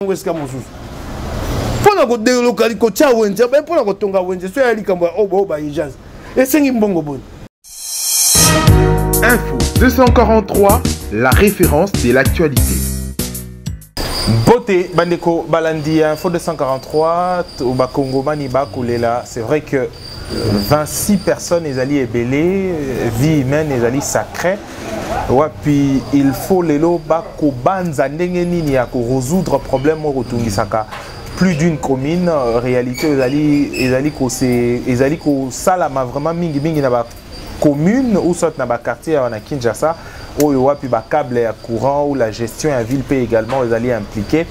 Weska mosusu pona ko délocaliser ko tia wenze ba pona ko tonga wenze so ya likambo oba urgence esengi mbongo boni. Info 243, la référence de l'actualité. Beauté Bandeko Balandi, Info 243 au Bakongo Maniba Koulela. C'est vrai que 26 personnes les alliés ébélés, vie humaine les alliés sacrés. Ouais, puis il faut les loba ko banza ndengenini ya ko résoudre problème au Rotungisaka. Plus d'une commune, réalité les alliés ko salama vraiment mingi na ba commune ou soit na ba quartier à Kinshasa où il y a ba câble à courant ou la gestion à ville paye également les alliés impliqués.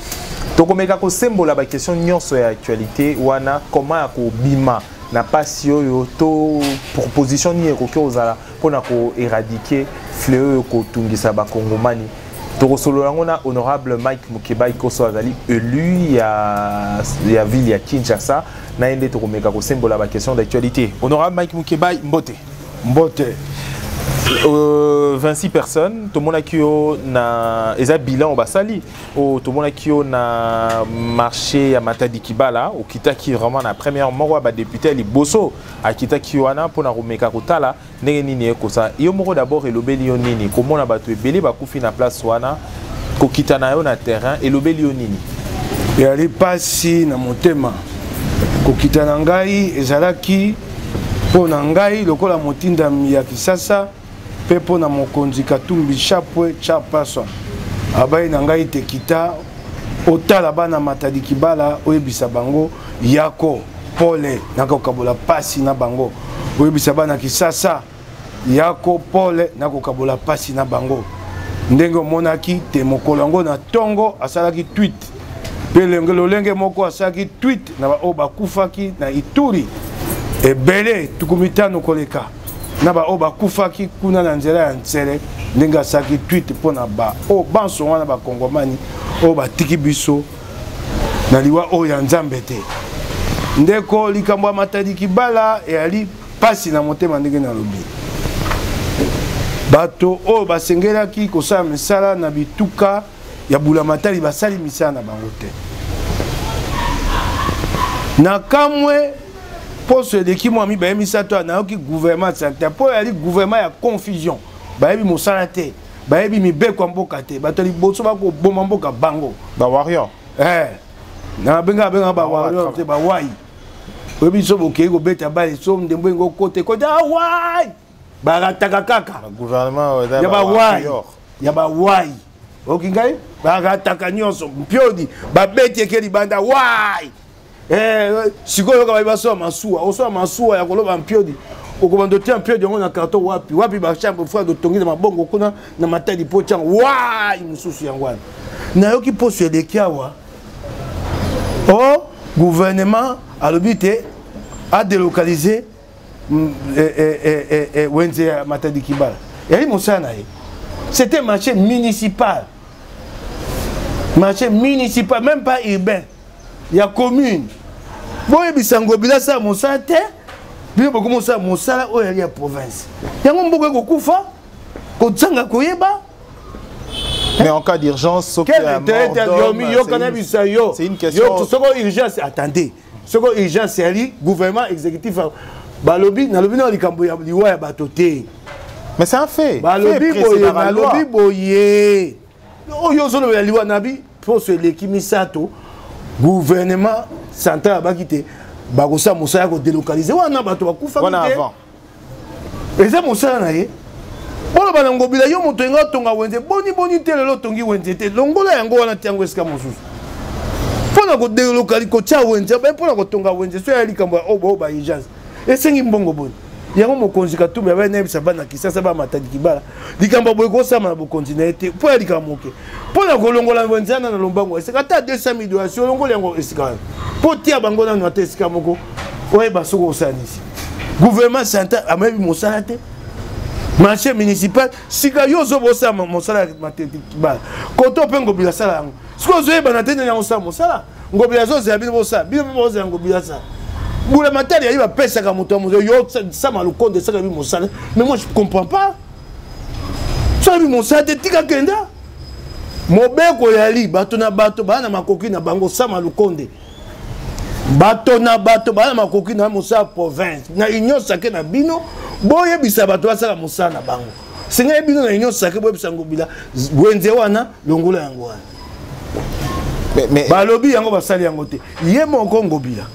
Donc on meka ko symbole la question nyonso ya actualité wana comment ko bima na pas yo to proposition ni ekoki ozala pona ko éradiquer fléau ko tungisa ba kongomani. To solo ngona honorable Mike Mukeba ikoso azali élu ya ville ya Kinshasa na ende to meka ko symbole la question d'actualité. Honorable Mike Mukeba Mbote 26 personnes, tout le monde qui a un bilan au Basali, tout le monde qui a marché à Matadi Kibala, au Kita qui vraiment la première mort à député les Bosso, à Kita qui a pour la Romeka Kotala, Nenini Kosa. Il y a d'abord le Bélionini, comment on a battu Bélé, Bakoufi na place Wana, Kokita na na terrain et le Bélionini. Et elle est passée dans mon thème. Kokita Nangai et Zalaki. Po na ngai lokola motinda ya Kisasa pe po na mokonzi Katumbi Chapwe Chapaswa abai na ngai te kita otala bana Matadi Kibala oyebisa bango yako pole nako kabola pasi na bango oyebisa bana Kisasa yako pole nako kabola pasi na bango ndenge monaki te mokolango na tongo asalaki tweet pe lolenge moko asalaki tweet na ba oba kufaki na Ituri ebele tukumitano koleka na ba oba kufaki kuna na nzela ya ntsele ndenga saki tweet pona ba o banso wana ba kongomani o ba tiki biso na liwa o ya nzambe te ndeko likambo Matadi Kibala e ali pasi na motema ndenge na lobi bato o basengelaki kosala misala na bituka ya Bulamatali basali misala na bango te na kamwe poste de qui moi mi ba mi sato na ki gouvernement santé po ya gouvernement ya confusion ba bi mosala te ba bi mi be ko mboka te ba to li boso ba ko bomba mboka bango ba warrior na benga ba warrior te ba wai we bi so boke ko beta ba so ndembo ngo kote ko da wai ba rataka kaka gouvernement ya ba wai okingai ba rataka nyonso mpiodi ba beti ke li banda wai sikoyo kaba baso masuwa oso masuwa ya koloba mpiodi okomando tia mpiodi ngo na karton wapi ba chambre fois de tongi na bongo kuna na Matadi pocha wa mususu yangwana na yoki poso de kiawa gouvernement a l'obité a délocaliser wenze Matadi Kibala et mosana c'était marché municipal même pas urbain. Il y a commune. Bon, il y a un ça mosala te. Bien beaucoup mosala mosala o ya province. Il y a un beaucoup de kufa. Ko tsanga koyeba. Mais en cas d'urgence, c'est une question. Ce qu'on urgence, attendez. Ce qu'on urgence, c'est le gouvernement exécutif. Balobi, na lobi na likambo ya liwa ya batote. Mais c'est un fait. Balobi boye. O yo zo ya liwa nabi pour ce lekimisato. Gouvernement central bakite bakosa mosala ko délocaliser wana bato bakufa wana avant eza mosala na ye bolo bana ngobila yo moto nga tonga wenze boni te lelo tongi wenze te longola yango wana tiango eska mosusu pona ko délocaliser ko tia wenze ba pona ko tonga wenze so ya likambo oba urgence esengi mbongo boni yango mokonzi Katumbi ba na bisa bana Kisasa ba Matadi Kibala likambo boy ko sama na bokonzi na ete po ya likambo ke pona ko longola wenze na lombango esika ta 200 000 $, longola yango esika po tia bango na note esika moko oye basoko osanisi gouvernement central amabi mosala te marché municipal sika yo zo bosama mosala Matadi Kibala koto pengo bila sala yango siko zo yeba na tene na osama mosala ngobila zo za bino bosala ngobila sa Bulamatali il va pesa ka moto mo yo ça ma le compte de ça ka bi mosala mais moi je comprends pas ça bi mosala te tika kenda mobeko yali bato na bato bana makoki na bango sama lukonde bato na bato bana makoki na mosa province na union sake na bino boye bisa bato basala mosa na bango singa bino na union sake boye bisa ngobila wenze wana longola yango wana balobi yango basali yango te ye moko ngobila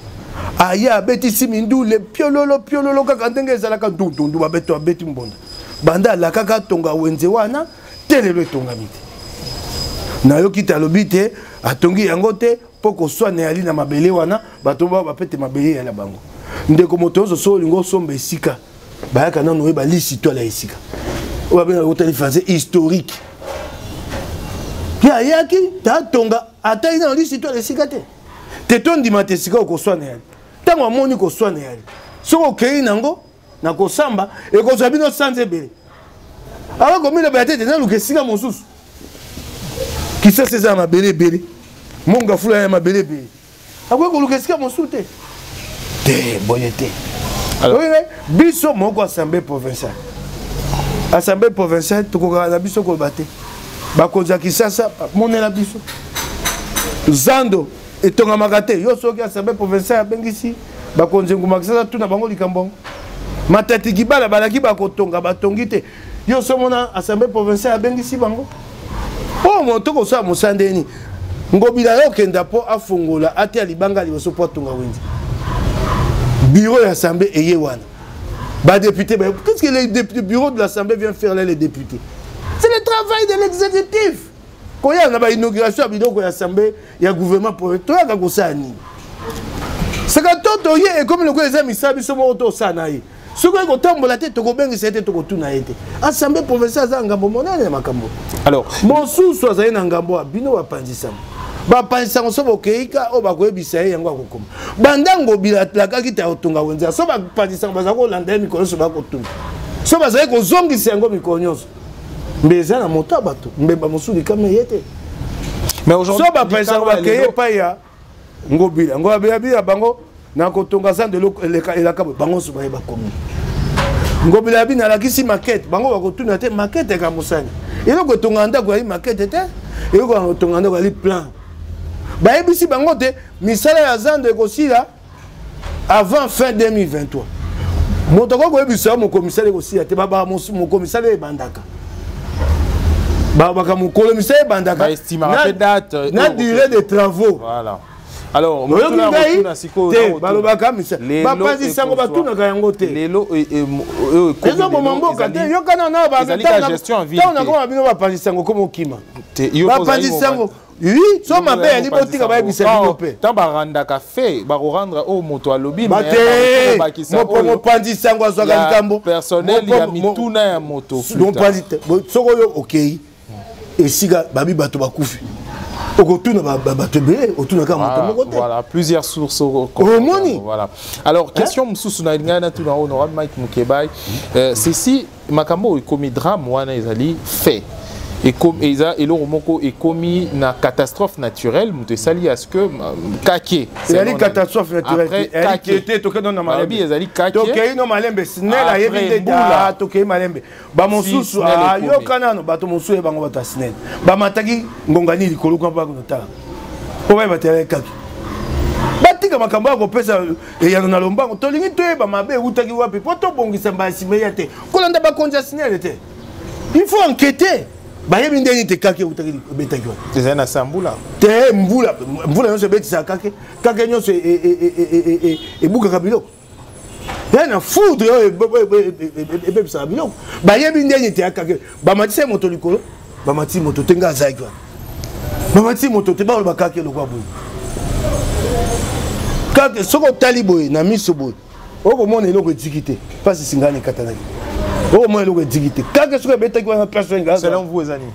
aya beti simindu le piololo kaka ndenge ezalaka ndundu babeto abeti mbonda banda la kaka tonga wenze wana telelo tonga mite na yo kita lobi te atongi yango te poko swane ali na mabele wana bato ba bapete mabele ya la bango ndeko moto zo so lingo sombe esika bayaka nano we ba lisito la esika oba bena hôtel français historique ya yaki ta tonga ata ina lisito la esika te tondi mate sika ko swane ali tango amoni ko swane ali soko kei nango na ko samba e ko zabino sanze bele awa ko mila ba tete na lukesika mosusu kisa seza mabele bele monga fula ya mabele bele akwe ko lukesika mosusu te boyete alors biso moko assemblée provinciale tokoka na biso ko baté bakonza kisasa monela biso zando etonga makate yo soki assemblée provinciale bengisi bakonze nguma kisasa tuna bango likambongo matati kibala balaki bakotonga batongi te yo somona assemblée provinciale bengisi bango po moto ko sa musandeni ngobila yo kenda po afungola ati alibanga liboso po tonga wenzi bureau d'assemblée eye wana ba député qu'est-ce que le bureau de l'assemblée vient faire là les députés c'est le travail de l'exécutif quand il y a une inauguration à l'assemblée il y a gouvernement pour toi ka ko sa ni c'est que toto ye comme le ko ezami sabi so mo to sanayi ce que kotambola te to ko bengi c'était to ko tuna ete assemblée provinciale za ngambo monene makambo alors mosusu azali na ngambo abino bapanzisama bapanzisama so bokeika o bakoyebisa ye yango akokoma bandango bilatlakaki ta otunga wenza so bapanzisama baza kolanda ye mikolo so bakotuna so bazali kozongisa yango mikolo nyonso mbeza na moto ya bato mbemba mosusu likame ye te mais aujourd'hui so bapanzisama bakeye pa ya ngobila ngobila bango na kotonga za de elaka bango so baye bakomi ngobila bina lakisi maquette bango bakotuna te maquette ka musani eloko tonga ndako ya maquette te eloko tonga ndako ya plan bayebisi bango te misala ya zando ekosila avant fin 2023 moto koyebisa mokomisala ekosila te baba mokomisala ebandaka babaka mokolomisala ebandaka na durée de travaux voilà. Alors, balobaka misa bapanzisango batunaka yango te yokana na bakoma bino bapanzisango koma okima bapanzisango oui so mabe yali botika bayebisa bino mpe ntan barandaka fe bakorandra oyo moto alobi mopanzisango azwaka likambo personnel ya mituna ya moto soko oyo okei esika babi bato bakufi voilà, plusieurs sources. Voilà. Alors, question honorable Mike Mukebai. C'est si Makambo est commis drame, Wana Ezali fait. Et comme Eza et l'Oromoko est commis na catastrophe naturelle, nous te sali à ce que Kake. C'est une catastrophe naturelle. Elle qui était toquée dans la malembe. Ezali Kake. Toquée dans la malembe. Snell a évité de toquer malembe. Ba monsusu a yo kanano bato monsusu e bango bata Snell. Ba mataki ngongani likolo kwa ba kotala. Oba batela Kake. Batika makambo ko pesa e ya na lombango. Tolingi to e ba mabe utaki wapi. Poto bongisa mbasi meyate. Kolanda ba konja Snell te. Il faut enquêter. Bayebi ndeni te Kake utaki betaki wa. C'est na sambula. Te mbula nyonso betisa Kake. Kake nyonso e buka kabilo. Yana foudre e bebisa biloko. Bayebi ndeni te Kake. Ba matise moto likolo. Ba matisi moto tenga zaki wa. Ba matisi moto te ba Kake lokwa boy. Kake soko taliboy na miso boy. Oko mona eloko etikite. Pasi singane katanaki. Oh moi le digité quand est-ce que bête qui va personne selon vous les amis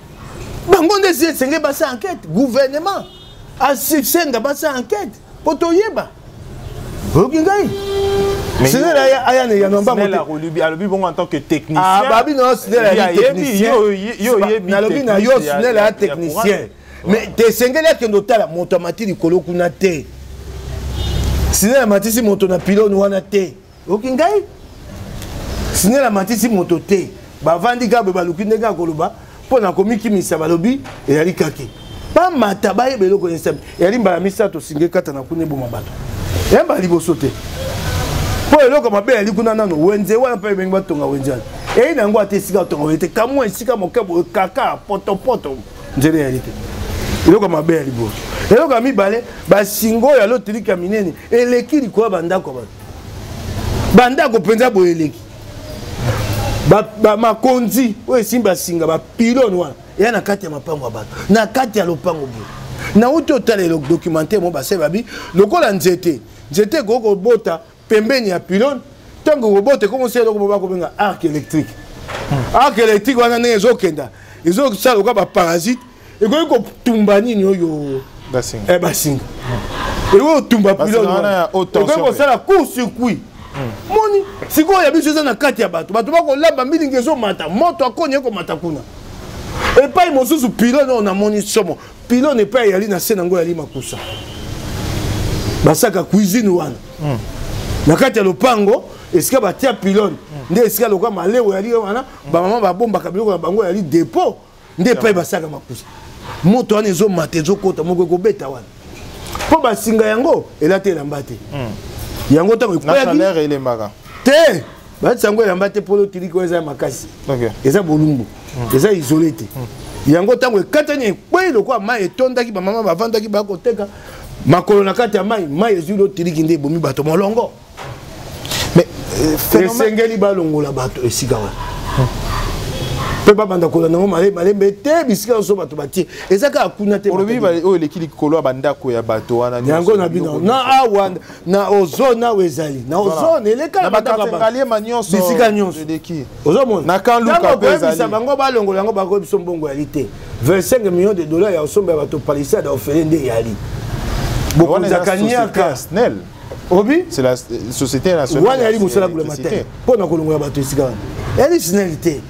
bango ndesi senge basa enquête gouvernement asisenga basa enquête potoyeba okingai mais c'est là aya ne yanamba mais la rolubi alobi bon en tant que technicien ah babi non c'est là technicien yo na lobi na yo c'est là technicien mais te sengela que ndotala moto matili likolo kuna te c'est là matisi moto na pylone wana te okingai Siné la matisi mototé, ba vandi gabe baluki ndega koloba, pour na komi ki misaba lobi et ali kaki pas mataba e belo ko insem et ali mbala misato singe kata na kune bo mabato e mbala liboso te po eloko mabe ali kuna nano wenze wana pe bengi batonga wenjana e ina ngo atesika tonga wete kamwe sika mokebo kaka poto nzele ya lite eloko mabe ali bo eloko mibale basingo ya lotilika minene eleki likola bandako bandako penza bo eleki makonzi oyo esimba singa bapilone wana eya na kati ya mapango ya bato na kati ya lopango boye na uti otala documentaire mo base babi lokola nzete kokobota pembeni ya pilone ntango kobota ekomosi eloko mo bakobenga arc électrique arc électrique wana ndenge ezokenda ezosala lokola baparasite ekoki kotumba nini oyo basinga ekoki kotumba pilone wana ekoki kosala court circuit moni sikoyo ya biso eza na kati ya bato bakolamba milingi ezomata moto akoni ekomata kuna epai mosusu pilone oyo namoni somo pilone epai yali na se nango yali makusa basaka cuisine wana na kati ya lopango esika batia pilone nde esika lokola malewo yali wana bamama babombaka biloko na bango yali depo nde epai basaka makusa moto wana ezomata ezokota moko ekobeta wana mpo basinga yango elata elamba te yango tango chaleur elemaka te batisa yango elamba te mpo lotiliki oyo eza ya makasi eza bolumbu eza isole te yango tango ekatani ekwei lokola mai etondaki bamama bavandaki bakoteka makolo na kati ya mai ezwi lotiliki nde ebomi bato molongo esengeli balongola bato esika wana mpe babanda kola nango malembe te bisika nyonso bato batie eza kaka kuna te olobi oyo eleki likolo ya bandako ya bato wana yango na bino na awa na ozone awo ezali na ozone elekala bisika nyonso ozomona koyebisa bango balongola yango bakoyebisa mbongo yali te 25 millions de dollars ya osomba ya bato palissade ofele nde yali bokonzaka niaka obi c'est la société nationale wana yali mosala gouvernemental mpo na kolongola bato esika wana yali snel te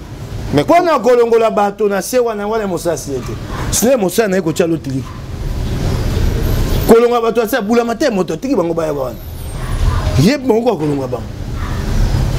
mpo na kolongola bato na se wana mosala snel te snel mosala na ye kotia lotiliki kolongola bato asa bulama te moto atiki bango bayaba wana ye bango akolongola bango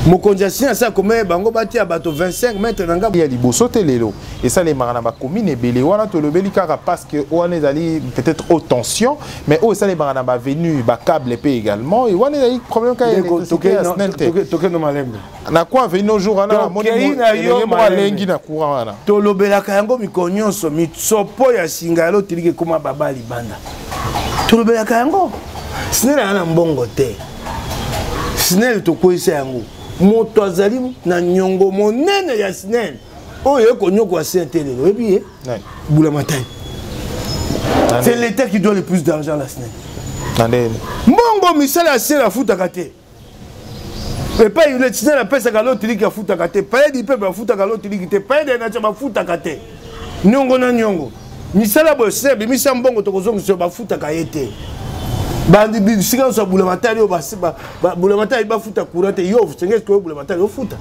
mokonzi asina asa komeye bango batia bato 25 mètres na ngambo ya liboso te lelo esalemaka na bacommune ebele wana tolobeli kaka parce que wana ezali peut-être haute tension mais oyo esalemaka na bavenu bacable mpe également wana ezali problème ka électricité ya snel te tokeno malembe na kwa aveni no jour wana namoni elenge moko alengi na courant wana tolobelaka yango mikolo nyonso mitsopo ya singa ya lotiliki ekoma baba libanda tolobelaka yango snel aya na mbongo te snel tokweyisa yango moto azali na nyongo monene ya snel oyo ekonyoko ya sente lelo oyebi ye Boulamatai c'est l'état qui doit le plus d'argent à la snel mbongo misala ya snel afutaka te epai le snel apesaka lotiliki afutaka te paye di pepe afutaka lotiliki te paye de nature bafutaka te nyongo na nyongo misala boyo snel bimisa mbongo tokozongisa bafutaka ye te bandi bisika nyonso ya Boulamatai oyo Boulamatai bafuta courant te yo sengesi koyo Boulamatai ofuta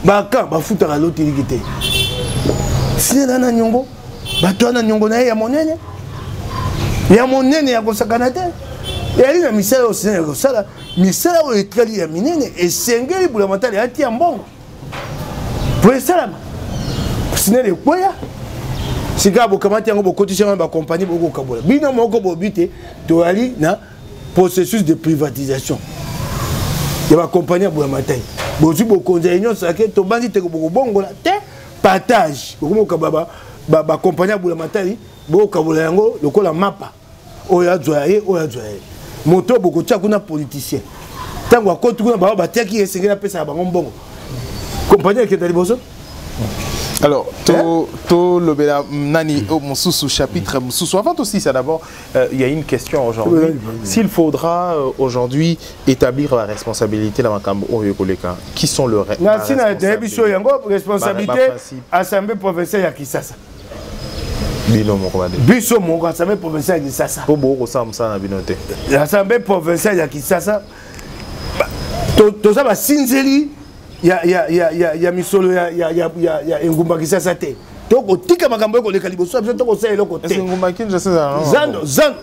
baka bafutaka lotiliki te snel ana nyongo bato wana nyongo na ye ya monene ya kosakana te yali na misala oyo snel ya kosala misala oyo etikali ya minene esengeli Boulamatai atia mbongo po esalama snel ekweya sika bokamati yango bokotisa wana bakompagnie bokokabola bino moko bobi te toyali na processus de privatisation ya bakompagnie ya Boulamatai bozwi bokonzi ya nyonso ake tobandi te bokobongola te partage bokomoka bakompagnie ya Boulamatai bokokabola yango lokola mapa oyo azwa ye oyo azwa ye moto bokotia kuna politicien ntango akoti kuna bango batiaki ye esengeli apesaka bango mbongo kompagnie ekenda liboso. Alors, le Nani Moussou chapitre Moussou. Avant aussi, ça d'abord, il y a une question aujourd'hui. S'il faudra aujourd'hui établir la responsabilité dans le qui sont le responsabilité Assemblée provinciale à Kisasa. Biso mon Assemblée provinciale à Kisasa. Pour beaucoup ça na binoté. L'Assemblée provinciale à Kisasa. Tout ça va sinzeli. Ya misolo ya engumba Kisasa te toko tika makambo ko leka liboso biso toko sa eloko te engumba Kinshasa zando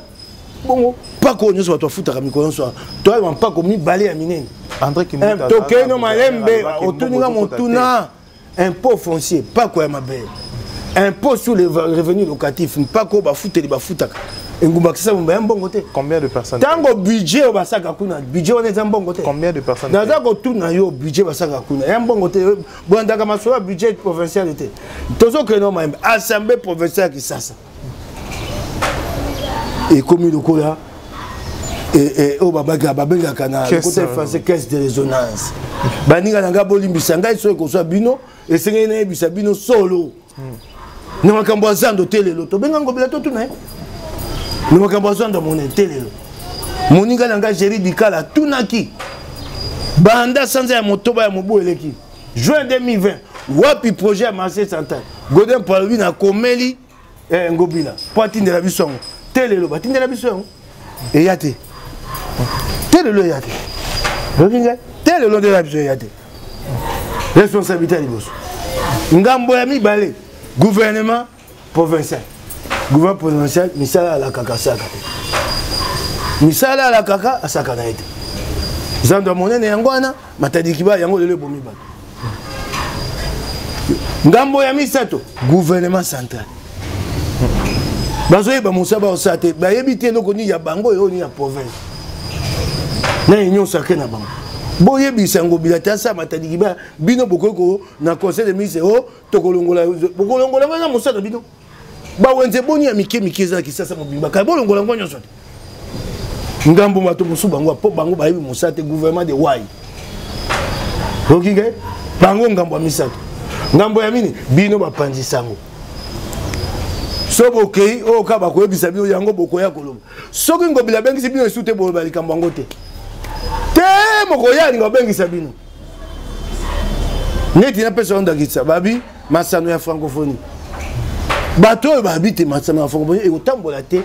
bongo pako nyoso bato futa mikolo nso to ya mpako mi bale ya minene André Kimuta tokeno malembe otuninga motuna impôt foncier pako ya mabe impôt sur les revenus locatifs pas ko ba foutre ba futaka engumba kisa mba mbongo te. Combien de personnes? Tango budget o basaka kuna budget on est mbongo te. Combien de personnes? Daza ko tuna yo budget basaka kuna ya mbongo te bondaka masoa budget provincial te. Tozo que non même assemblée provinciale qui ça. Et comme le cola et au babaga babenga kana côté français caisse de résonance. Baninga nanga bolimbisa ngai so ko so bino et sengé na bisa bino solo. Nous avons besoin de télé. Nous avons besoin de télé. Nous avons besoin de mon télé. Mon nigga n'a géré du cas là. Tout n'a qui. Banda sans un motoba et mon beau électrique. Juin 2020. Wapi projet à Marseille Central. Godin Palouin a comméli. Ngobila. Poitine de la Bisson. Télé le batine de la Bisson. Et yate. Télé le yate. Télé le de la Bisson yate. Responsabilité à l'Ibos. Ngambo yami balé. Gouvernement provincial. Gouvernement provincial, misala la kaka saka. Misala la kaka asaka na ete. Zando monene yangwana, matadi kiba yango lele bomi ba. Ngambo ya misato, gouvernement central. Bazoye ba musaba osate, ba yebite no koni ya bango yo ni ya province. Na union sacrée na bango. Boye bisango bilata sa matadi kiba bino bokoko na conseil de ministre o tokolongola na musala bino ba wenze boni ya mike za kisasa mobimba ka bolongola ngonyo sote ngambo mato musu bango po bango ba yebi musate gouvernement de wai okige bango ngambo ya misato ngambo ya mini bino bapanzi sango so bokei o ka ba ko yebisa bino yango bokoya kolomba soki ngobila bengi bino esute bo ba likambo ngo te mokoya ninga bengisa bino neti na pesa onda kitsa babi masano ya francophonie bato babi te masano ya francophonie e kotambola te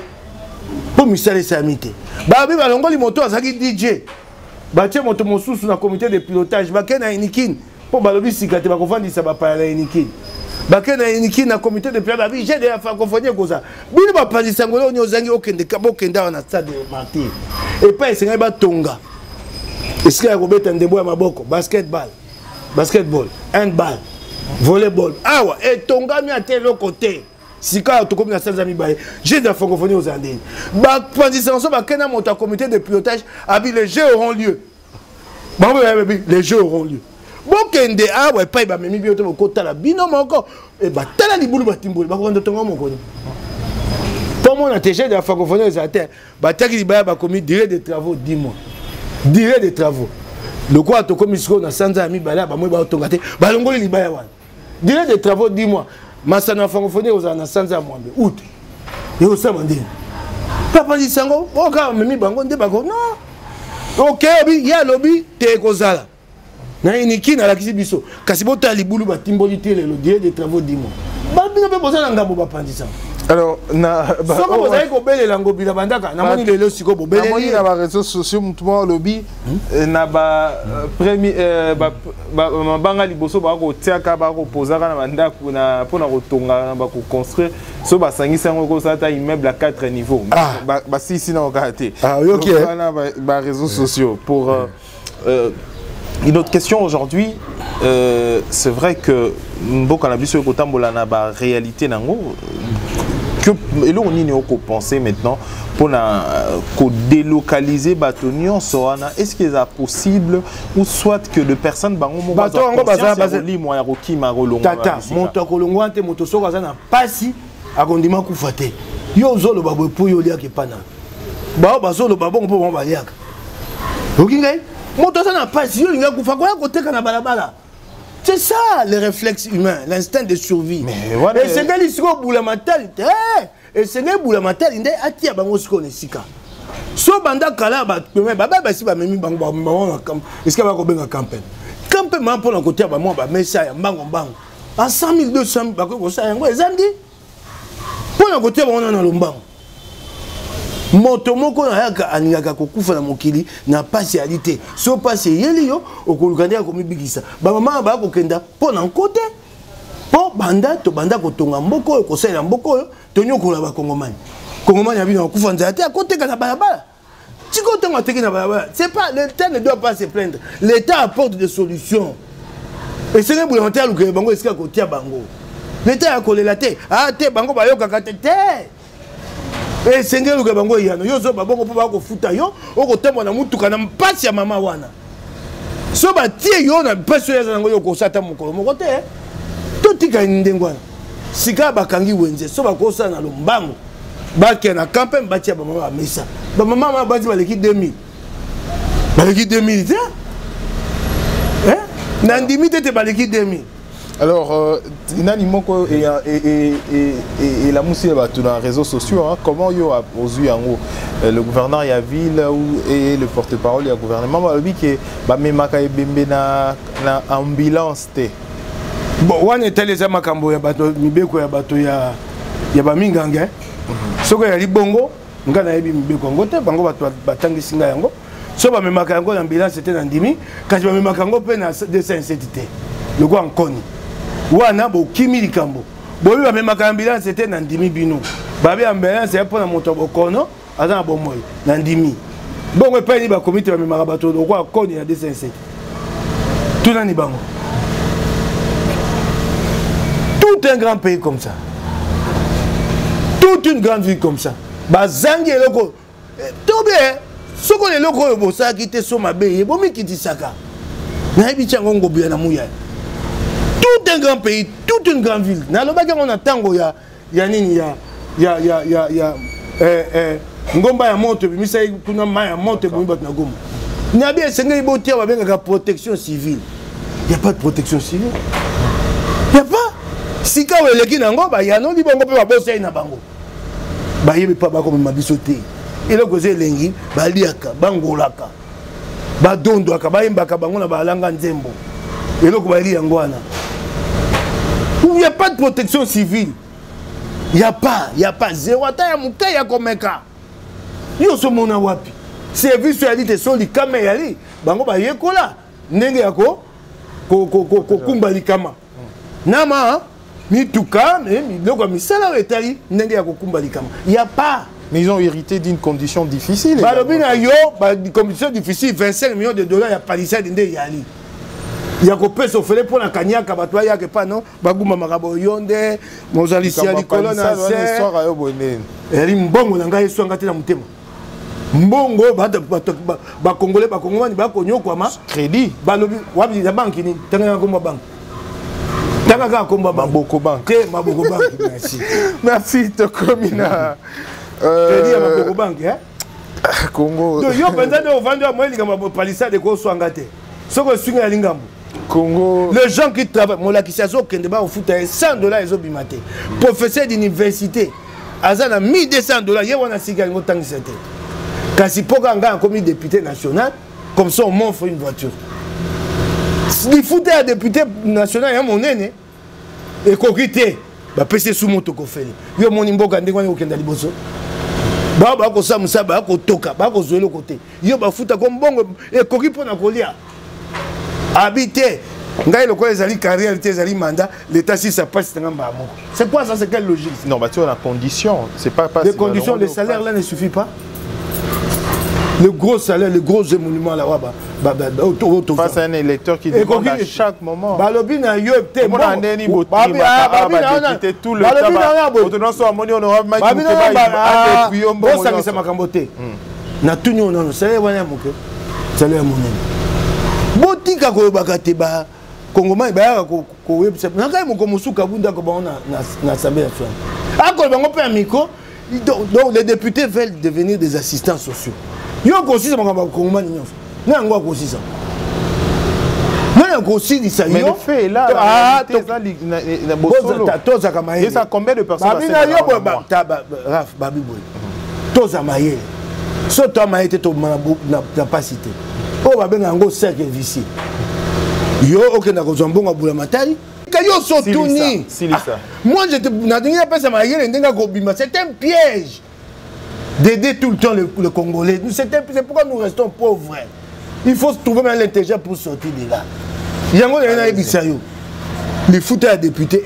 po misale samite babi balongoli moto azaki DJ batie moto mosusu na comité de pilotage bakena inikin po balobi sikate bakofandisa bapaya na inikin bakena inikin na comité de pilotage babi j'ai de la francophonie koza bino bapandisa ngolo nyozangi okende kabokenda na stade Martyr et pas esenga ba tonga. Est-ce qu'il y a Robert Ndebo à Maboko? Basketball, handball, volleyball. Ah ouais, et Tonga mi a tel côté. Si quand tu comme na Sanzami Baye, j'ai de la francophonie aux Andes. Bah, transition, bah, qu'un monte comité de pilotage, les jeux auront lieu. Bah, les jeux auront lieu. Bon, qu'un des ah ouais, pas bah, mais mi bioto côté la binom encore. Et bah, tala di boulou batimboul, bah, quand Tonga mon connu. Pour mon attaché de la francophonie aux Andes, bah, t'as dit bah, commis durée de travaux 10 mois. Durée des travaux. Le quoi to commission na sanza ami bala ba moi ba tongate ba longoli libaya wana. Durée des travaux 10 mois. Masana francophonie aux na sanza mwambe août. Et au samedi. Papa dit sango o ka memi bango nde bango non. OK obi ya lobi te kozala. Na iniki na la kisi biso. Kasi bota libulu ba timboli te le durée des travaux 10 mois. Ba bino pe posa na ngambo ba pandi sango. Alors, na soko bozali kobele lango bila bandaka namoni lelo siko bobele namoni na ba réseaux sociaux mutumo lobby na ba premier ba banga liboso ba ko tiaka ba ko posaka na bandako na pona ko tonga na ba ko construire so ba sangisa ngo ko sata immeuble à 4 niveaux ba si na okate OK na ba réseaux sociaux pour une autre question aujourd'hui c'est vrai que mboka na biso ko tambola na ba réalité nango. Et là, on y penser maintenant pour délocaliser Batonion, est-ce qu'il est possible ou soit que de personnes c'est ça le réflexe humain, l'instinct de survie. Et c'est que l'issue au bout la matin, et c'est que bout la matin, il a tiré bango ce qu'on est sika. So banda kala ba baba si ba memi bango ba est-ce que va ko benga campagne. Campagne pour le côté ba moi ba messa ya bango bango. En 100 000 200 000 ba ko ça yango ezandi. Pour le côté ba on na lombango. Moto moko na yaka aningaka kokufa na mokili na partialité so passe yeli yo okolukanda ko mibikisa ba mama ba ko kenda pona nkote po banda to banda ko tonga mboko ko sala mboko to nyokola ba kongomani abi na kufa nzate akote kana balabala tiko tonga teki na balabala c'est pas l'État ne doit pas se plaindre, l'État apporte des solutions et c'est le volontaire que bango eska ko tia bango L'État a collé la tête. Ah, te bango ba yo kaka te. Et sengelu ke bango yano. Yo zo ba bango po ba ko futa yo. Oko tembo na mutuka na mpasi ya mama wana. So ba tie yo na mpasi ya zango yo ko sata mukolo moko te. To tika ndengwana. Sika bakangi wenze. So ba ko sa na lombango. Ba ke na campe mbati ya ba mama mesa. Ba mama ba ba leki 2000. Ba leki 2000 te. Nandimi te ba leki 2000. Alors, Nanimoko et la moussie dans les réseaux sociaux, hein, comment yo a posé en haut le gouverneur et la ville et le porte-parole du gouvernement, bah lui que bah même makaye bembe na ambulance te. Bon, on est allé à Makambo ya bato mibeko ya bato ya ba minganga. Soko ya libongo, ngana yebi mibeko ngote bango bato batangi singa yango. So ba memaka yango na ambulance c'était Nandimi, quand ba memaka yango pe na 207 te. Le go en koni. Wana bo kimi likambo bobi ba memaka ambulance c'était Nandimi bino babe ambulance ya pona moto bokono aza na bomoyi Nandimi bongo pa ni ba comité ba memaka bato ko akoni ya 207 tout nani bango tout un grand pays comme ça toute une grande ville comme ça bazangi eloko tobe soko le loko yo bosa kite so mabe bomi kitisaka na ebicha ngongo bia na muya. Tout un grand pays, toute une grande ville. Na lobaki on a tango ya nini ngomba ya moto bimisa kuna ma ya moto bomi bat na goma. Na bien senga ibotia ba benga protection civile. Il y a pas de protection civile. Il y a pas. Sika weleki nango ba ya no li bongo pe ba bosa ina bango. Ba yebe pa ba ko mabiso te. Ele ko zelengi ba liaka bangolaka. Ba dondwaka ba imbaka bango na ba langa nzembo. Ele ko ba li yangwana. Il n'y a pas de protection civile. Il n'y a pas. Zéro. Ata muka ya komeka. Yo so mona wapi. Service ya dit soli kama yali. Bango ba yekola. Ndenge yako kumba likama. Nama mituka mais loko misala etali ndenge yako kumba likama. Il n'y a pas. Mais ils ont hérité d'une condition difficile. Ba lobina yo ba condition difficile 25 millions de dollars ya palissade ndenge yali. Il y a coupé ce fait pour la kanyaka bato ya ke pa non baguma makabo yonde mozalisia likolo na se soir ayo bonene eri mbongo na ngai swanga te na mutema mbongo ba congolais ba congolais ba konyokwa ma crédit balobi wabi ya banki ni tanga ko bank tanga ka ko Maboko bank ke Maboko bank merci merci Tokomina crédit ya Maboko bank Congo donc yo penza de vendre moi lingamba palissade ko swanga te soko swinga ya lingambo Congo. Les gens qui travaillent, mon lakisazo kendeba au foot $100 ils ont bimate. Professeur d'université, azana $1200, il y a un cigare autant que c'était. Quand si poka nga comme député national, comme ça on m'offre une voiture. Les foot à député national il y a mon nene et kokité, ba pese sous moto ko feli. Yo mon imboka ndengwa ni okenda liboso. Ba ko sa musaba ko toka, ba ko zoelo côté. Yo ba foot comme bongo et koki pona kolia. Habiter, ngai le quoi les ali carrière, les ali mandat, l'état si ça passe dans un c'est quoi ça, c'est quelle logique? Non, bah tu as la condition, c'est pas les conditions, le salaire là ne suffit pas. Le gros salaire, le gros émolument là, face à un électeur qui demande à chaque moment. Balobina yo te bon. Tout le botika ko bakate ba Kongoma ba ko website na kai mo ko musuka bunda ko ba na assemblée nationale akol bango pe amiko donc les députés veulent devenir des assistants sociaux yo ko sisa mo ba Kongoma nyonso na ngo ko sisa na ko sisa yo mais le fait là na bosolo toza kama et ça combien de personnes babina yo raf babi boy toza maye so to maye te to na pas cité. Oh, bah, ben, en cercle vicié. Yo, ok, n'a pas bon à boula matari. Yo, soutenu. Moi, j'étais, c'est un piège d'aider tout le temps le Congolais. C'est pourquoi nous restons pauvres. Il faut se trouver un intelligent pour sortir de là. Les fouteurs à députés,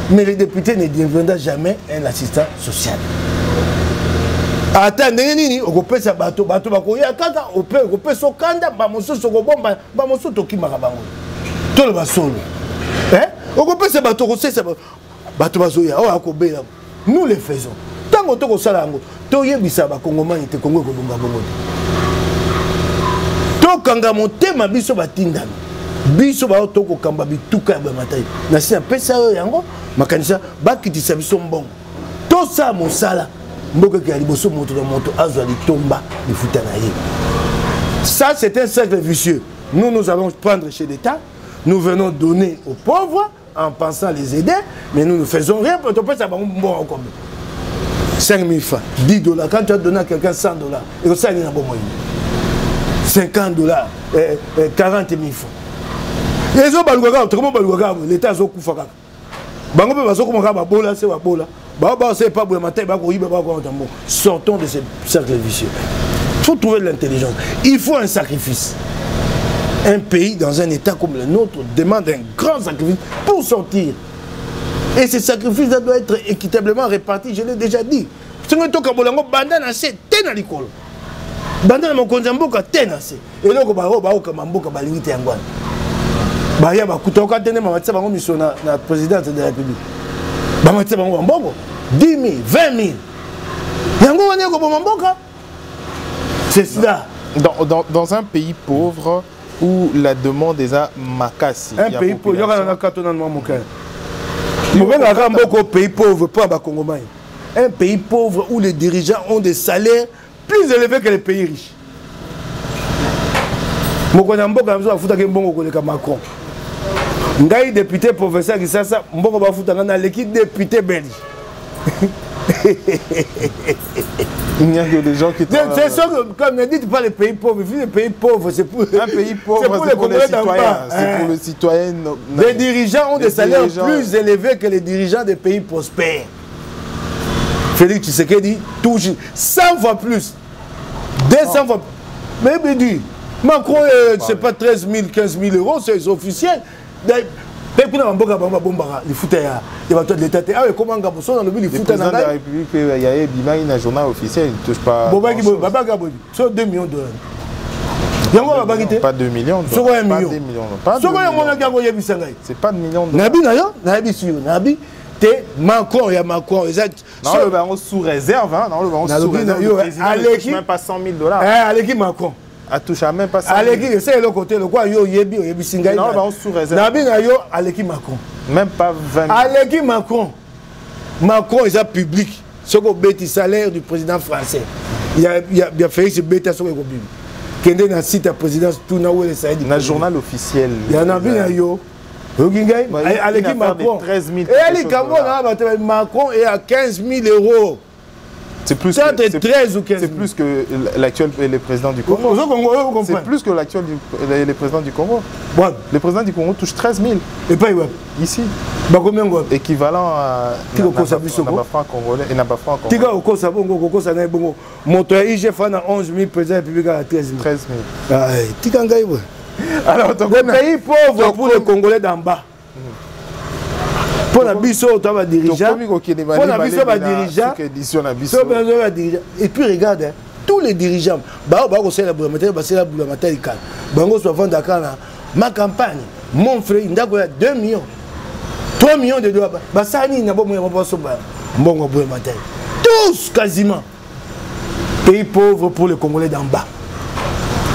mais les députés ne deviendront jamais un assistant social. Attendez, nini okopesa bato bakoya kaka okopeso kanda ba mosusu okobomba ba mosusu tokimaka bango tolo basolo okopesa bato kosesa bato bazoya oyo akobela nous les faisons tango tokosala yango toyebisa bakongomani te kongo ekolunga bongo te tokanga motema biso batindami biso bao tokokamba bituka ya bamatai nasi apesa oyo yango makanisa bakitisa biso mbongo tosala mosala mboka ya liboso moto na moto azwa litomba lifuta na ye. Ça c'est un cercle vicieux. Nous allons prendre chez l'État, nous venons donner aux pauvres en pensant les aider, mais nous ne faisons rien pour te faire ça. 5 000 francs, 10 $. Quand tu as donné à quelqu'un 100 $, et ça il y a un bon moyen. 50 $, 40 000 francs. Les autres, l'État a fait sortons de ce cercle vicieux. Il faut trouver de l'intelligence. Il faut un sacrifice. Un pays dans un état comme le nôtre demande un grand sacrifice pour sortir. Et ce sacrifice doit être équitablement réparti, je l'ai déjà dit. Et là, baya bakutoka tene mamatisa bango mission na présidente de la République. Bamatisa bango mbongo 10 000, 20 000. Yango wane ko bomboka. C'est cela. Dans un pays pauvre où la demande est à makasi. Un pays pauvre, il y a un carton dans mon cœur. Il y a un pays pauvre pas ba Congomais. Un pays pauvre où les dirigeants ont des salaires plus élevés que les pays riches. Mokona mboka amzo afuta ke mbongo koleka Macron. Ngai député professeur Kisasa mbongo bafuta na l'équipe député belge. Il y a des gens qui c'est sûr que comme ne dites pas les pays pauvres, les pays pauvres c'est pour un pays pauvre c'est pour les citoyens, c'est pour les citoyens. Les dirigeants ont des salaires plus élevés que les dirigeants des pays prospères. Félix Tshisekedi touche 100 fois plus. 200 fois. Mais dit Macron, c'est pas 13 000, 15 000 euros, c'est officiel. Le président de la République, il y a un journal officiel, il ne touche pas. 2 millions de dollars. Pas 2 millions de dollars. Pas 2 millions. C'est pas de millions de dollars. Macron, il y a Macron. Non, le baron sous réserve. Non, le baron sous réserve. Le président ne touche même pas 100 000 $. Aleki Macron. A touché même pas 100 000 $. Aleki, c'est le côté, le quoi, yo yebi singa. Non, le baron sous réserve. Nabi na yo, Aleki Macron. Même pas 20 000. Aleki Macron. Macron, il est public. Ce qu'on bête le salaire du président français. Il y a fait ce bête à ce qu'on public. Kende na site à présidence tout na où le Saïd. Dans le journal officiel. Il y en a bien yo. Aleki Macron. 13 000. Et Aleki Macron est à 15 000 €. C'est plus, 13 ou 15 000. C'est plus que l'actuel le président du Congo. C'est plus que l'actuel le président du Congo. Bon. Le président du Congo touche 13 000. Et pas ici. Équivalent à franc congolais et n'a pas franc congolais. Tika au ça bongo ça na bongo. Moto IG fana 11 000 président républicain à 13 000. 13 000. Ah, tika ngai bo. Alors le pays pauvre pour les Congolais d'en bas. Pour la biso, tu vas dirigeant. Pour la biso, va dirigeant. Et puis regarde, tous les dirigeants, ma campagne, mon frère, il y a 2 millions, 3 millions de dollars. Tous quasiment. Pays pauvre pour les Congolais d'en bas.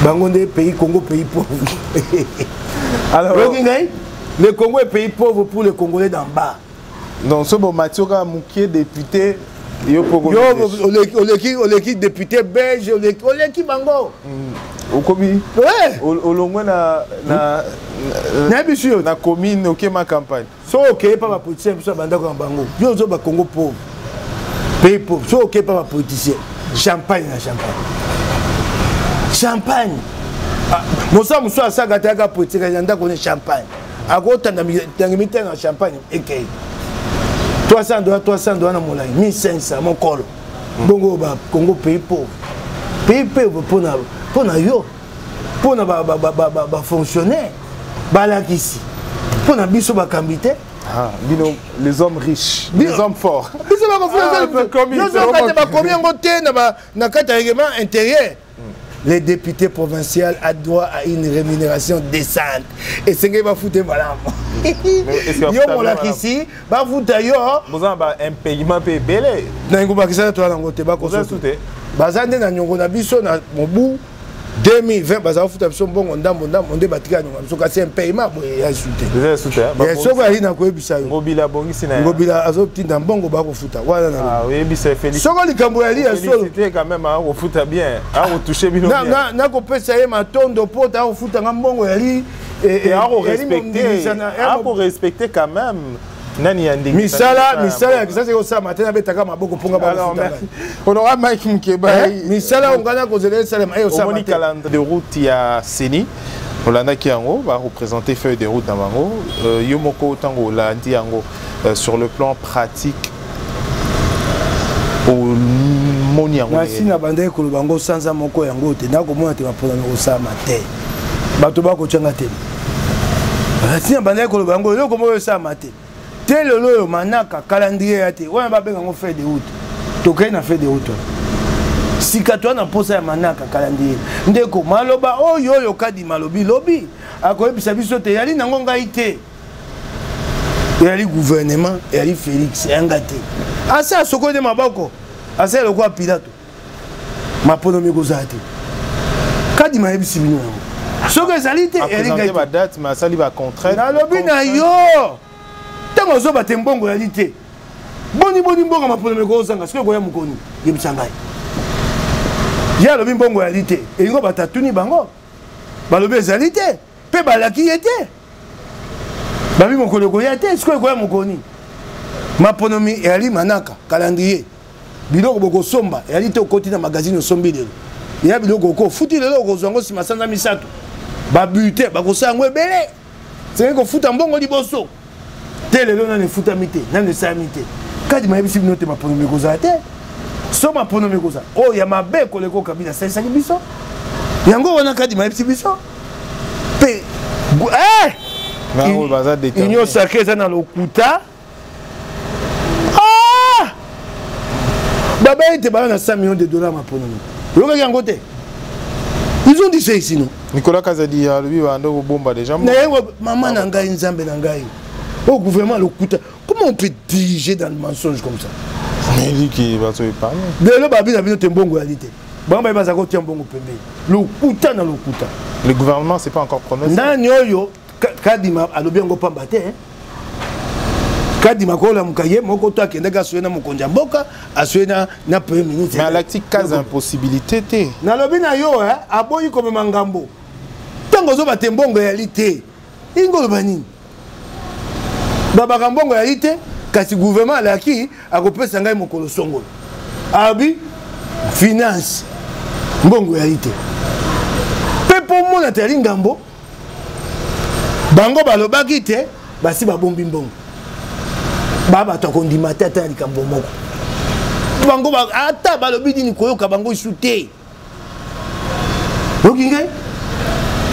Bangonde, pays Congo, pays pauvre. Alors, le Congo est pays pauvre pour les Congolais d'en bas. Donc, ce bon Mathieuka Moukié, député, Oleki député belge, Oleki Bango. Okomi. Ouais. Olongwe na commune, ok ma campagne. So ok pas ma politicien, so bandako en Bango. Yo zo ba Congo pauvre. Pays pauvre. So ok pas ma politicien. Champagne na champagne. Champagne. Mosa muso asaga taka politique yanda connaît champagne. Agotanda tangimite na champagne ekei. 300 $, na molai 1500 mon colo. Bongo ba Congo pays pauvre. Pays pauvre pour na yo. Pour na ba fonctionnaire. Ba la kisi. Pour na biso ba kambite. Ah, les hommes riches, les hommes forts. Biso ba combien ngote na kata règlement intérieur. les députés provinciaux a droit à une rémunération décente. Et c'est ce que va foutre madame. Yo molaki ici, va foutre yo. Vous avez un paiement belé. Na ngomba kisana to na ngote ba ko sauté. Bazande na nyongo na biso na mobu 2020 baza foutre biso mbongo ndambo nde batika nyongo biso kasi un paiement boye ya sauté. Vous sauté. Et soko ali na ko ebisa yo. Ngobila bongisi na. Ngobila azotinda mbongo ba ko futa. Wana na. Ah oui, ebisa félicité. Soko likambo ya li ya solo. Félicité quand même à ko futa bien. A ko toucher bino bien. Na ko pesa ye matondo pota ko futa mbongo ya li. Et à respecter quand même. Misala ça c'est ça matin na betaka maboko ponga ba. On aura Mike Mukeba. Misala on gana ko zele salema et ça matin. Calendrier de route il y a Seni. Olanda Kiango va représenter feuille de route d'Amango. Yomoko Tango la Ndiango sur le plan pratique. Au Moniango. Merci na bande ko bango sanza moko yango te na ko mona te mapona ko sa matin. Bato ba ko changa te. Merci na bande ko bango yo ko mo sa matin. Tel le manaka calendrier yate wana ba benga ngo feuille de route tokai na feuille de route sika to na posa ya manaka calendrier ndeko maloba oyo yo kadi malobi lobi akoyebisa biso te yali nango ngai te yali gouvernement yali Félix engate asa soko de maboko asa le kwa pilato mapono mikozate kadi mayebisi bino soko ezalite yali ngai ba date ma sali ba contrat na lobi na yo tango zo bate mbongo ya lite boni mbongo mapolo meko zanga siko ko ya mukoni yebisanga ya lobi mbongo ya lite elingo batatuni bango balobi ezalite pe balaki yete babi mokolo ko yete siko ko ya mukoni maponomi yali manaka calendrier biloko boko somba yali te okoti na magazine sombi lelo ya biloko ko futi lelo ko zongo sima sanza misato ba buté bakosango ebele c'est ko futa mbongo liboso tele lona ne futa mité na ne samité kadi mayebisi bino te mapono mekoza te so mapono mekoza o ya mabe koleko kabila sesa biso yango wana kadi mayebisi biso pe ngao baza déterminé inyo sacré za na lokuta baba était bana na 100 millions de dollars mapono yoka yango te ils ont dit ça ici non Nicolas Kazadi a lui va ndo bomba déjà maman na ngai nzambe na ngai au gouvernement le coûte. Comment on peut diriger dans le mensonge comme ça? Mais lui qui va se parler. De le babi na bino tembongo réalité. Bamba ba za ko tembongo pembe. Le coûte na le coûte. Le gouvernement c'est pas encore prononcé. Ndani oyo kadima alobi ngo pamba te. Kadima ko la mukaye moko to akenda ga soyena mokonja mboka asoyena na premier ministre. Mais l'actique case impossibilité te. Na lobi na yo aboyi comme mangambo. Tango zo ba tembongo réalité. Ingo bani. Babaka mbongo ya ite kasi gouvernement alaki akopesa ngai mokolo songolo abi finance mbongo ya ite pepo mona tali ngambo bango balobaki te basi babombi mbongo baba to kondima tata likambo moko bango ata balobi dini koyoka bango isute okinge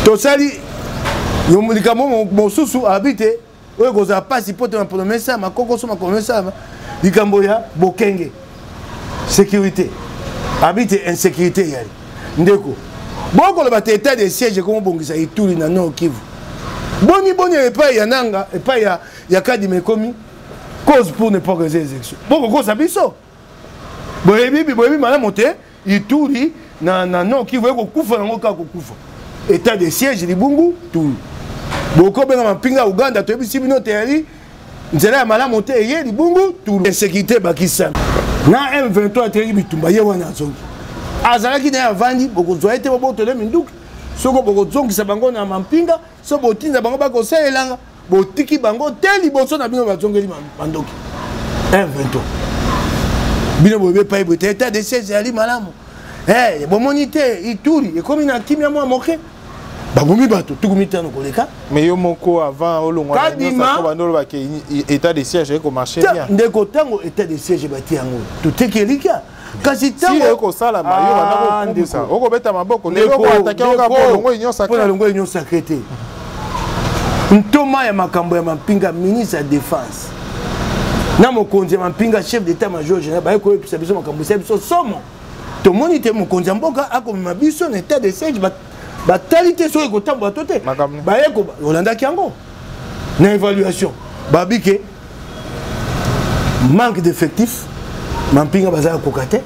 to sali likambo mosusu abite oyo koza pasi pote ma promesa makoko so ma promesa likambo ya bokenge sécurité habite insécurité yali ndeko boko le bate état de siège comme bongisa ituli na Nord Kivu boni epa ya nanga epa ya kadi mekomi cause pour ne pas organiser les élections boko ko sabiso boyebi mala monter ituli na Nord Kivu ko kufa nango ka ko kufa état de siège libungu tout boko benga mapinga Uganda to ebisi bino teyali nzela ya malamu te ye libungu tout insécurité bakisa na M23 teri bitumba ye wana zongi azalaki na avandi boko zoete bobo tole minduki soko boko zongi sa bango na mampinga so botinza bango bako selanga botiki bango te liboso na bino bazongeli mandoki M23 bino bobe pa ibote état de siège ali malamu bomoni te Ituri ekomi na kimia mwa moke babomi bato tukumitano koleka mais yo moko avant olongwa kadima bandolo ba état de siège eko marcher bien ndeko tango état de siège bati yango tutekelika kasi tango si eko sala mayo bana ko kusa oko beta maboko ndeko attaquer oka bolongo union sacrée pour longo union sacrée te ntoma ya makambo ya mapinga ministre ya défense na mokonzi ya mapinga chef d'état major général ba ko episa biso makambo ya biso somo to monite mon konzamboka akomema biso na état de siège batalité soki kotambola to te baye ko olandaki yango na évaluation babike manque d'effectifs mampinga bazala koka te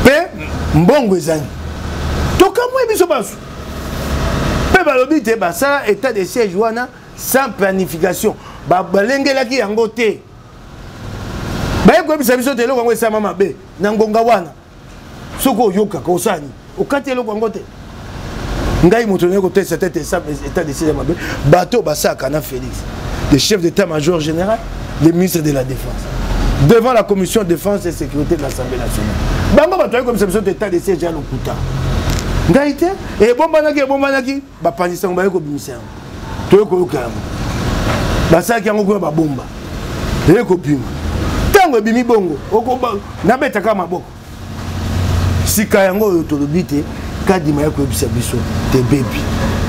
mpe mbongo ezali tokamwe biso basu mpe balobi te basala état de siège wana sans planification balengelaki yango te baye koyebisa biso te eloko yango esama mabe na ngonga wana soki oyokaka osani okati eloko yango te ngai moto nayeko te cet état de siège mabe bato basaka na Félix le chef d'état-major général le ministre de la défense devant la commission de défense et sécurité de l'Assemblée nationale bango bato ayi komisa biso te état de siège ya lokuta ngai te ebombanaki bapanzisa yango baye kobimisa yango toye koyoka yango basalaki yango kuna babomba eye kopima ntango ebimi bongo nabetaka maboko sika yango oyo tolobi te kadima ya koyebisa biso te bebi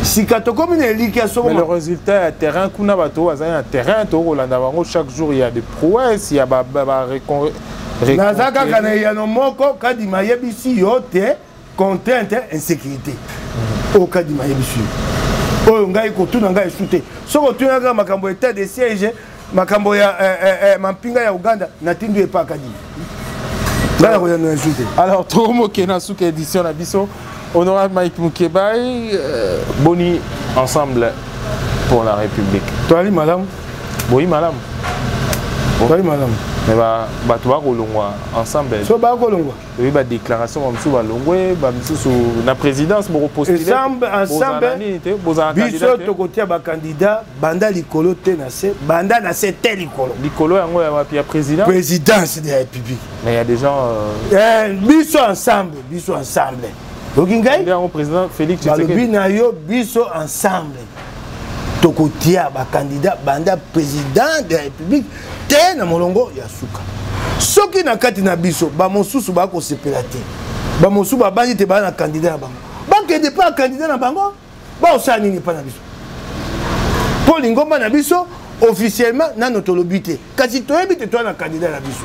sika tokomi na eliki ya somo. Mais le résultat à terrain kuna bato azali na terrain to kolanda bango chaque jour il y a des prouesses, il y a ba naza kaka na yano moko kadima yebisi yo te contrainte insécurité o kadima yebisi oyo ngai kotuna ngai sute soko tunaka makambo état de siège makambo ya mampinga ya Uganda na tindu epa kadima ngala ko yano sute. Alors tomo kena suka édition na biso honorable Mike Mukebai boni ensemble pour la République. Toi ali madame. Oui madame. Toi ali madame. Mais bato bakolongwa ensemble. So bakolongwa. Oui ba déclaration bamsu balongwe bamsu na présidence boko postuler. Ensemble biso tokotia ba candidat banda likolo te na se banda na se tel likolo. Likolo yango ya président. Présidence de la République. Mais il y a des gens biso ensemble. Okingai le président Félix Tshisekedi balobi na yo biso ensemble tokotia ba candidat banda président de la République te na molongo ya suka soki na kati na biso ba mosusu ba ko sepela te ba mosusu ba bandi te ba na candidat na bango bakende pa candidat na bango ba osani ni pa na biso po lingomba na biso officiellement na notolobi te kasi toyebi te to na candidat na biso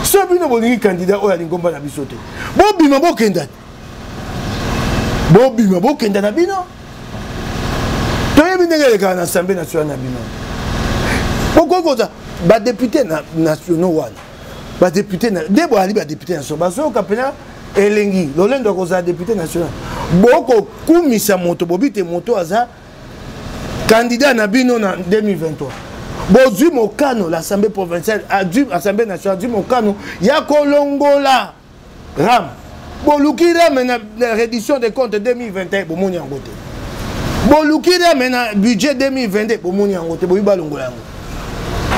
so bino bolingi candidat oyo lingomba na biso te bobima bokenda bobima bokenda na bino toyebi ndenge elekaka na Assemblée nationale na bino bokokoza badepute nationaux wana badepute nde boali badepute nationaux bazoyoka mpena elengi lolendo akozala depute national bokokumisa moto bobi te moto aza candidat na bino na 2023 bozwi mokano l'Assemblée provinciale Assemblée nationale azwi mokano ya kolongola ram boluki rame na réduction des comptes 2021 bomoni yango te boluki rame na budget 2022 bomoni yango te boyi balongola yango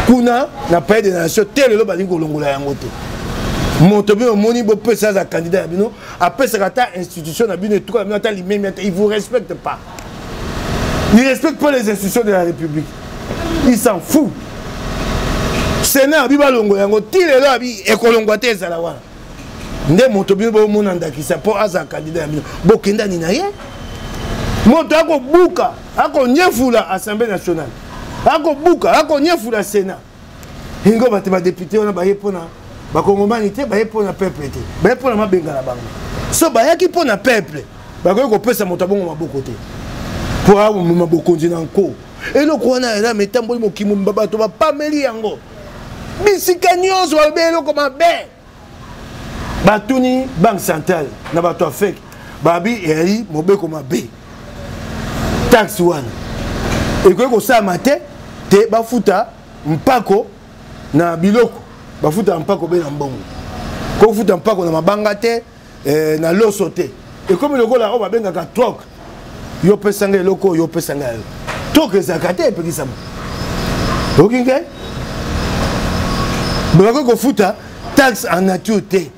kuna na pays de nation te lelo balingi kolongola yango te moto bino omoni bopesa za candidat ya bino apesaka ata institution na bino etuka na bino ata limemi ata il vous respecte pas, il respecte pas les institutions de la République, il s'en fout. Sénat abi balongola yango ti lelo abi ekolongwa te ezala wana nde moto bino bomona ndakisa po aza candidat ya bino bokenda ni na ye moto akobuka akonyefula Assemblée nationale akobuka akonyefula Sénat ingo bate ba député wana baye pona bakongomani te baye pona peuple te baye pona mabenga na bango so bayaki pona peuple bakoki kopesa moto abongo maboko te po amoma bokonzi na nko eloko wana ela metamboli mokimo bato bapameli yango bisika nyonso balobi eloko mabe batuni banque centrale na bato afek babi eri mobeko mabe taxe wana ekoki kosalama te te bafuta mpako na biloko bafuta mpako be na mbongo kofuta mpako na mabanga te na loso te ekomi lokola oyo babengaka trok yo pesanga eloko yo pesanga yo trok ezalaka te epekisama okingai bakoki kofuta taxe en nature te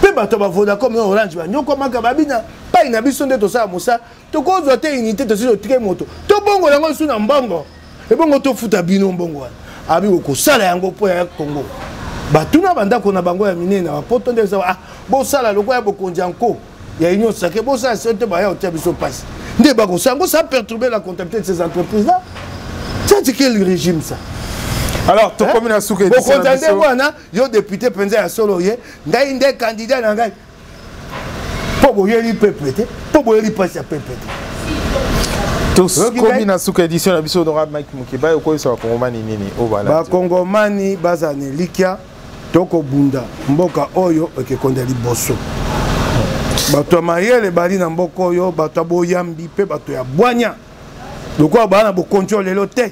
mpe bato bavoda comme orange banyokomaka babina pai na biso nde tosala mosala tokozwa te unité tosi totike moto tobongola yango lisu na mbongo ebongo tofuta bino mbongo wana abi okosala yango mpo ya Congo batuna bandako na bango ya minene na bapoto nde sawa bosala lokola ya bokonzi ya nko ya union sacrée bosala sote baya otia biso pasi nde bakosala yango ça perturber la comptabilité de ces entreprises là. Ça c'est quel régime ça? Alors, tu comme une souka édition. Bon, quand wana, yo député penza ya solo ye, ngai nde candidat na ngai. Po boyeli pepete, po boyeli passe ya pepete. Tous comme une souka édition na biso honorable Mike Mukeba ko so Kongomani nini o bala. Ba Kongomani bazane likia toko bunda mboka oyo ekekonda liboso. Bato mayele bali na mboka oyo bato boyambi pe bato ya bwanya. Lokwa bana bo contrôle lelo te.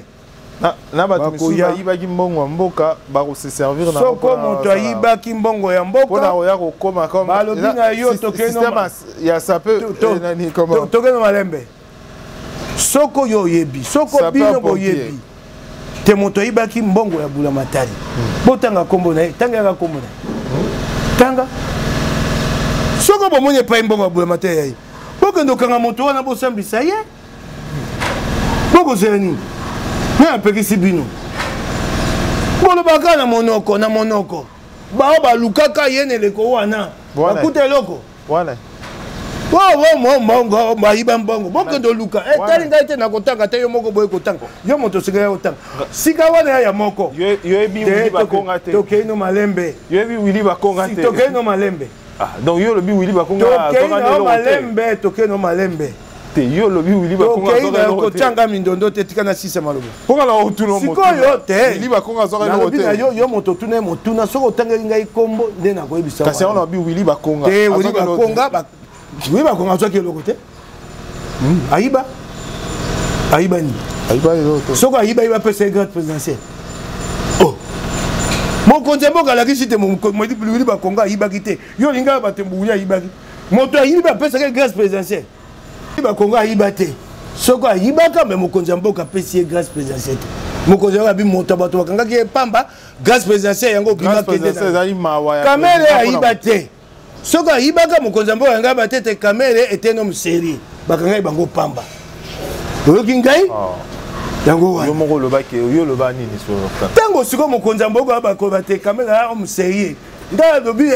Na bato misuba yibaki mbongo mboka ba ko se servir na soko moto yibaki mbongo ya mboka pona oya ko koma comme balobi na yo tokeno ya sape nani comment tokeno malembe soko yo yebi soko bino boyebi te moto yibaki mbongo ya bula matari botanga kombo na tanga ya kombo na tanga soko bomone pa mbongo ya bula matari yayi bokendo kanga moto wana bosambisa ye boko zeni na pekisi bino bolo baka na monoko bao balukaka yene leko wana bakute loko wana mbongo bayiba mbongo bokendo luka etali ngai te na kotanga te yo moko boye kotanga yo moto sika ya kotanga sika wana ya moko yo ebi wili bakonga te tokeino malembe yo ebi wili bakonga te tokeino malembe donc yo lobi wili bakonga tokeino malembe tokeino malembe te yo lobi wili bakonga tokeino kotanga mindondo te tika na sisa malobo ponga la otuno moto sikoyo te wili bakonga zoka no hotel yo moto tuna motuna soko otangeli ngai kombo nde na koyebisa kasi on lobi wili bakonga te wili bakonga oui bakonga zoka eloko te ayiba ni ayiba eloko soko ayiba pesa grade présidentielle oh mokonzi mboka lakisi te wili bakonga ayibaki te yo linga batembuya ayibaki moto ayiba pesa grade présidentielle bakonga ayiba te soko ayibaka me mokonzi mboka pesi grâce présidentielle mokonzi abi moto bato bakangaki pamba grâce présidentielle yango bima kende kamere ayiba te soko ayibaka mokonzi mboka yanga batete kamere était un homme sérieux bakanga bango pamba oyoki ngai yango wa yo moko lobaki yo loba nini so tango siko mokonzi mboka bakoba te kamere homme sérieux nda lobi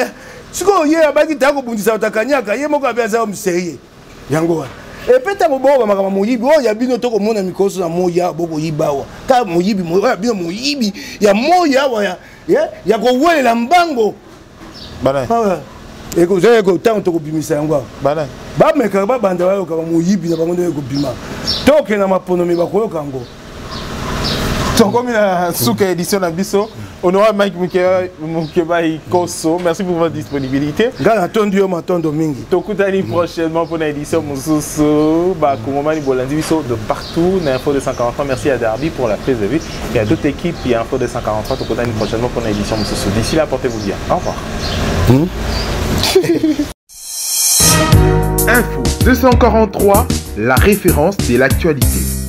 siko ye abaki tako bundisa utakanyaka ye moko abiaza homme sérieux yango wa et peut-être que makambo moyibi oyo ya bino toko mona mikoso na moya boko yibawa ka moyibi moya bino moyibi ya moya wa ya ko welela mbango bana et que j'ai ko tant toko bimisa yango bana ba meka ba banda wa ko moyibi na bango ko bima toke na mapono mi bako kango comme la souka édition na biso honorable Mike Mukeba Koso, merci pour votre disponibilité. Gana tondi yo matondo mingi. Tokutani prochainement pour une édition Mususu, ba Kongomani Bolandi biso de partout, na Info 243. Merci à Darby pour la prise de vue et à d'autres équipes qui Info 243 Tokutani prochainement pour une édition Mususu. D'ici là, portez-vous bien. Au revoir. Info 243, la référence de l'actualité.